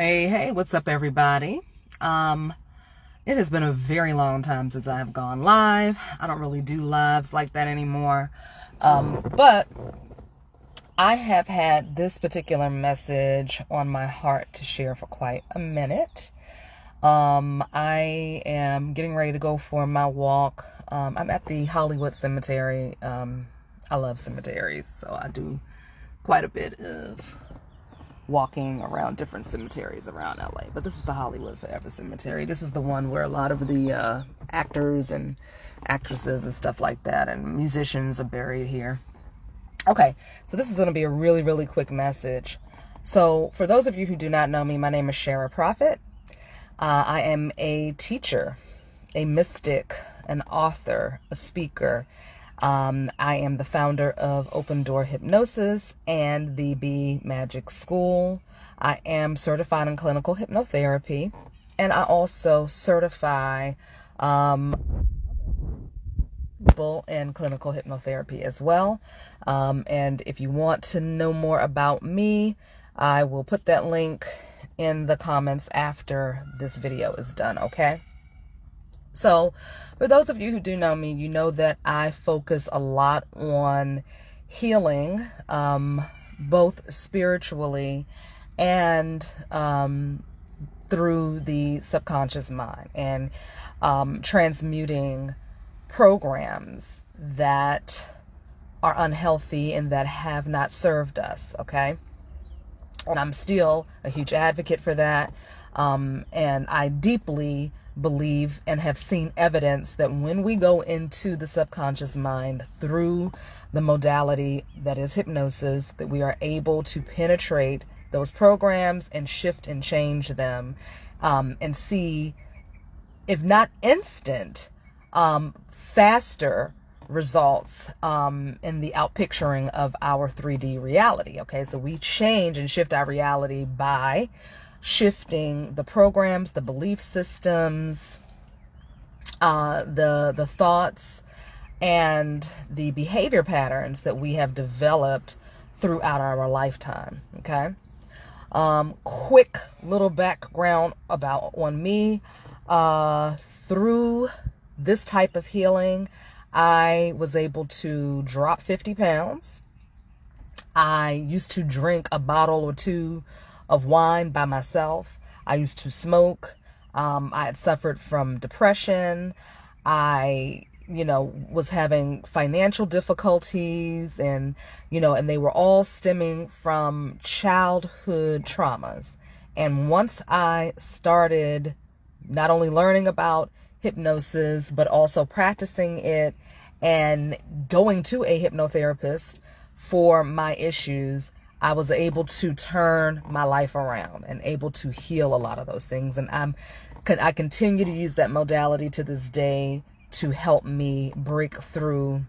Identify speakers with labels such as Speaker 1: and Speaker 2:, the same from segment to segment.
Speaker 1: Hey, what's up, everybody? It has been a very long time since I have gone live. I don't really do lives like that anymore. But I have had this particular message on my heart to share for quite a minute. I am getting ready to go for my walk. I'm at the Hollywood Cemetery. I love cemeteries, so I do quite a bit of walking around different cemeteries around LA. But this is the Hollywood Forever Cemetery. This is the one where a lot of the actors and actresses and stuff like that and musicians are buried here. Okay, so this is going to be a really, really quick message. So for those of you who do not know me, my name is Shara Prophet. I am a teacher, a mystic, an author, a speaker. I am the founder of Open Door Hypnosis and the Be Magic School. I am certified in clinical hypnotherapy, and I also certify people in clinical hypnotherapy as well. And if you want to know more about me, I will put that link in the comments after this video is done, okay? So for those of you who do know me, you know that I focus a lot on healing, both spiritually and through the subconscious mind, and transmuting programs that are unhealthy and that have not served us, okay? And I'm still a huge advocate for that. And I deeply believe and have seen evidence that when we go into the subconscious mind through the modality that is hypnosis, that we are able to penetrate those programs and shift and change them, and see, if not instant, faster results in the outpicturing of our 3D reality. Okay, so we change and shift our reality by shifting the programs, the belief systems, the thoughts, and the behavior patterns that we have developed throughout our lifetime. Okay. Quick little background on me. Through this type of healing, I was able to drop 50 pounds. I used to drink a bottle or two of wine by myself. I used to smoke. I had suffered from depression. I, was having financial difficulties, and they were all stemming from childhood traumas. And once I started not only learning about hypnosis, but also practicing it and going to a hypnotherapist for my issues, I was able to turn my life around and able to heal a lot of those things. And I continue to use that modality to this day to help me break through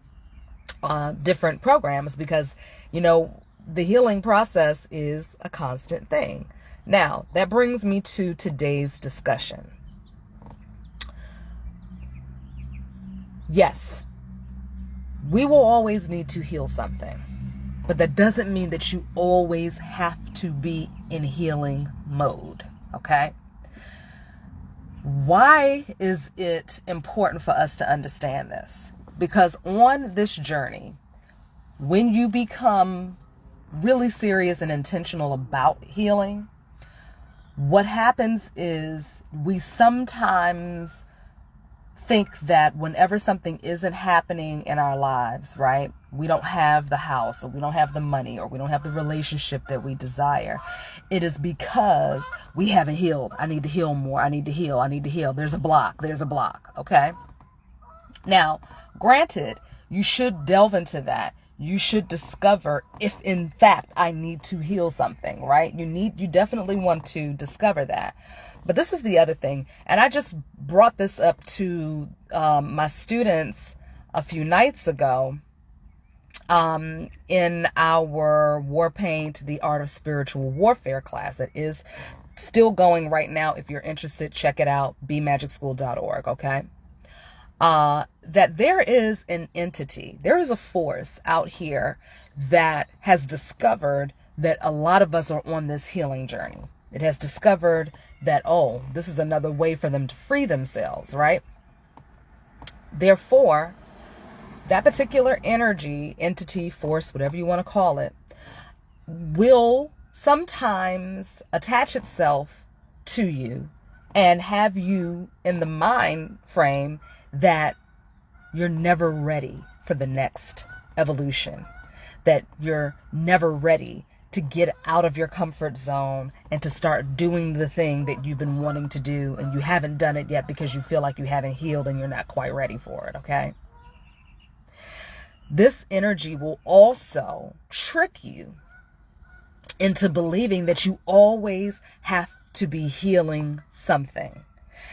Speaker 1: different programs, because, the healing process is a constant thing. Now, that brings me to today's discussion. Yes, we will always need to heal something. But that doesn't mean that you always have to be in healing mode, okay? Why is it important for us to understand this? Because on this journey, when you become really serious and intentional about healing, what happens is we sometimes think that whenever something isn't happening in our lives, right? We don't have the house, or we don't have the money, or we don't have the relationship that we desire. It is because we haven't healed. I need to heal more. I need to heal. There's a block. Okay. Now, granted, you should delve into that. You should discover if in fact I need to heal something, right? You definitely want to discover that. But this is the other thing, and I just brought this up to my students a few nights ago in our War Paint, the Art of Spiritual Warfare class that is still going right now. If you're interested, check it out, bemagicschool.org, okay? That there is an entity, there is a force out here that has discovered that a lot of us are on this healing journey. It has discovered that, oh, this is another way for them to free themselves, right? Therefore, that particular energy, entity, force, whatever you want to call it, will sometimes attach itself to you and have you in the mind frame that you're never ready for the next evolution, that you're never ready to get out of your comfort zone and to start doing the thing that you've been wanting to do, and you haven't done it yet because you feel like you haven't healed and you're not quite ready for it, okay? This energy will also trick you into believing that you always have to be healing something.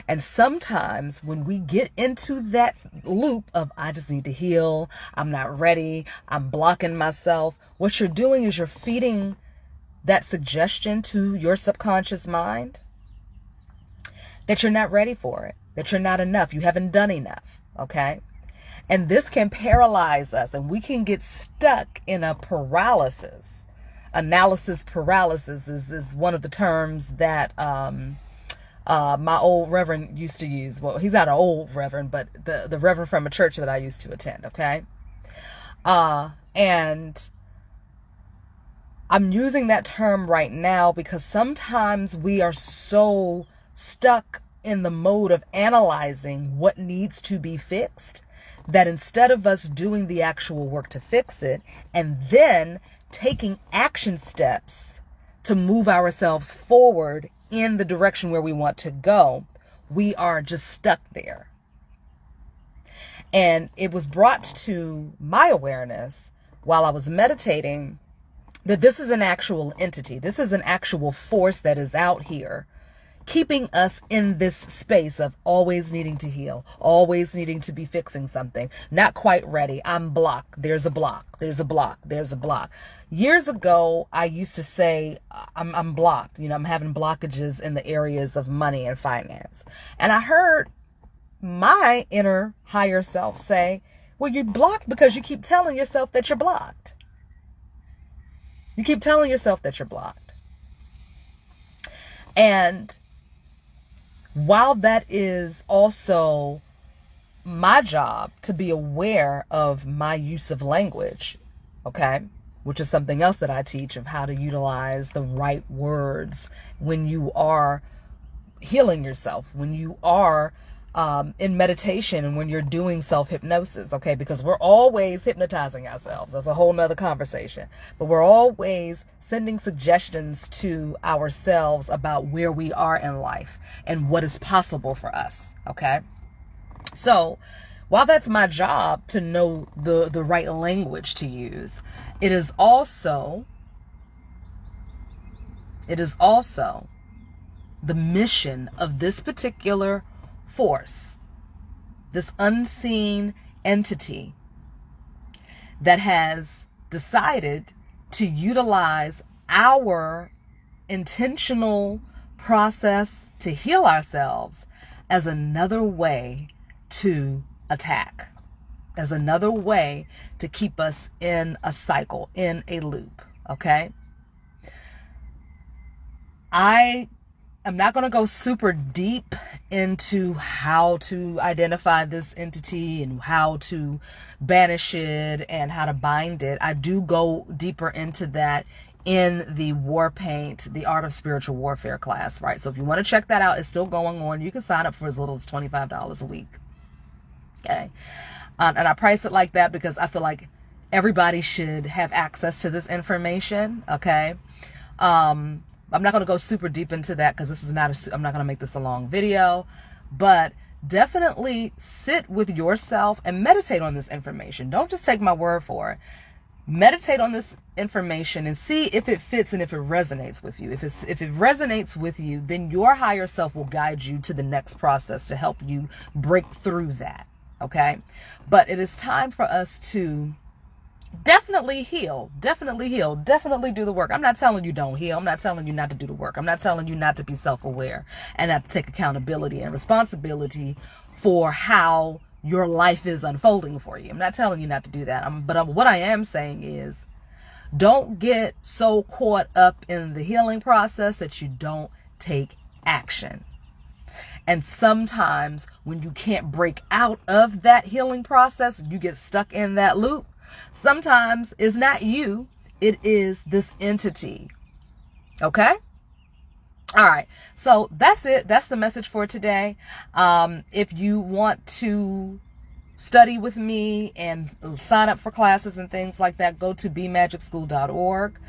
Speaker 1: And sometimes when we get into that loop of, I just need to heal, I'm not ready, I'm blocking myself, what you're doing is you're feeding that suggestion to your subconscious mind that you're not ready for it, that you're not enough, you haven't done enough, okay? And this can paralyze us, and we can get stuck in a paralysis. Analysis paralysis is one of the terms that my old reverend used to use. Well, he's not an old reverend, but the reverend from a church that I used to attend, okay? And I'm using that term right now because sometimes we are so stuck in the mode of analyzing what needs to be fixed that instead of us doing the actual work to fix it and then taking action steps to move ourselves forward in the direction where we want to go, we are just stuck there. And it was brought to my awareness while I was meditating that this is an actual entity. This is an actual force that is out here keeping us in this space of always needing to heal, always needing to be fixing something, not quite ready. I'm blocked. There's a block. There's a block. There's a block. Years ago, I used to say, I'm blocked. I'm having blockages in the areas of money and finance. And I heard my inner higher self say, well, you're blocked because you keep telling yourself that you're blocked. You keep telling yourself that you're blocked. And while that is also my job to be aware of my use of language, okay, which is something else that I teach, of how to utilize the right words when you are healing yourself, when you are in meditation, and when you're doing self-hypnosis, okay, because we're always hypnotizing ourselves. That's a whole nother conversation. But we're always sending suggestions to ourselves about where we are in life and what is possible for us, okay? So while that's my job to know the right language to use, it is also the mission of this particular force, this unseen entity that has decided to utilize our intentional process to heal ourselves as another way to attack, as another way to keep us in a cycle, in a loop, okay? I'm not going to go super deep into how to identify this entity and how to banish it and how to bind it. I do go deeper into that in the War Paint, the Art of Spiritual Warfare class, right? So if you want to check that out, it's still going on. You can sign up for as little as $25 a week. Okay. And I price it like that because I feel like everybody should have access to this information. Okay. I'm not going to go super deep into that because this is I'm not going to make this a long video, but definitely sit with yourself and meditate on this information. Don't just take my word for it. Meditate on this information and see if it fits and if it resonates with you. If it resonates with you, then your higher self will guide you to the next process to help you break through that. Okay. But it is time for us to definitely heal, definitely do the work. I'm not telling you don't heal. I'm not telling you not to do the work. I'm not telling you not to be self-aware and not to take accountability and responsibility for how your life is unfolding for you. I'm not telling you not to do that. But what I am saying is Don't get so caught up in the healing process that you don't take action. And sometimes when you can't break out of that healing process, you get stuck in that loop. Sometimes it's not you, it is this entity. Okay? All right. So that's it. That's the message for today. If you want to study with me and sign up for classes and things like that, go to bemagicschool.org.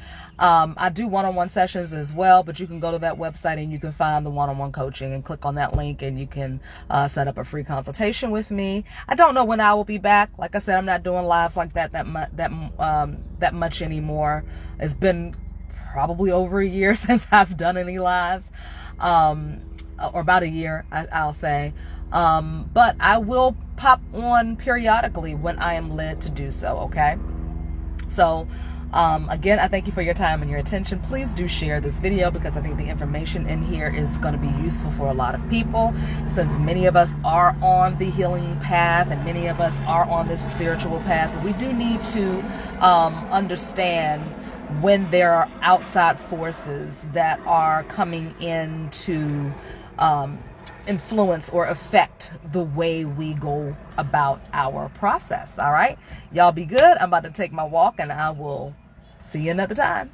Speaker 1: I do one-on-one sessions as well, but you can go to that website and you can find the one-on-one coaching and click on that link and you can set up a free consultation with me. I don't know when I will be back. Like I said, I'm not doing lives like that much anymore. It's been probably over a year since I've done any lives, or about a year, I'll say. But I will pop on periodically when I am led to do so, okay? So, again, I thank you for your time and your attention. Please do share this video because I think the information in here is going to be useful for a lot of people, since many of us are on the healing path and many of us are on this spiritual path. But we do need to understand when there are outside forces that are coming in to influence or affect the way we go about our process. All right, y'all be good. I'm about to take my walk and I will see you another time.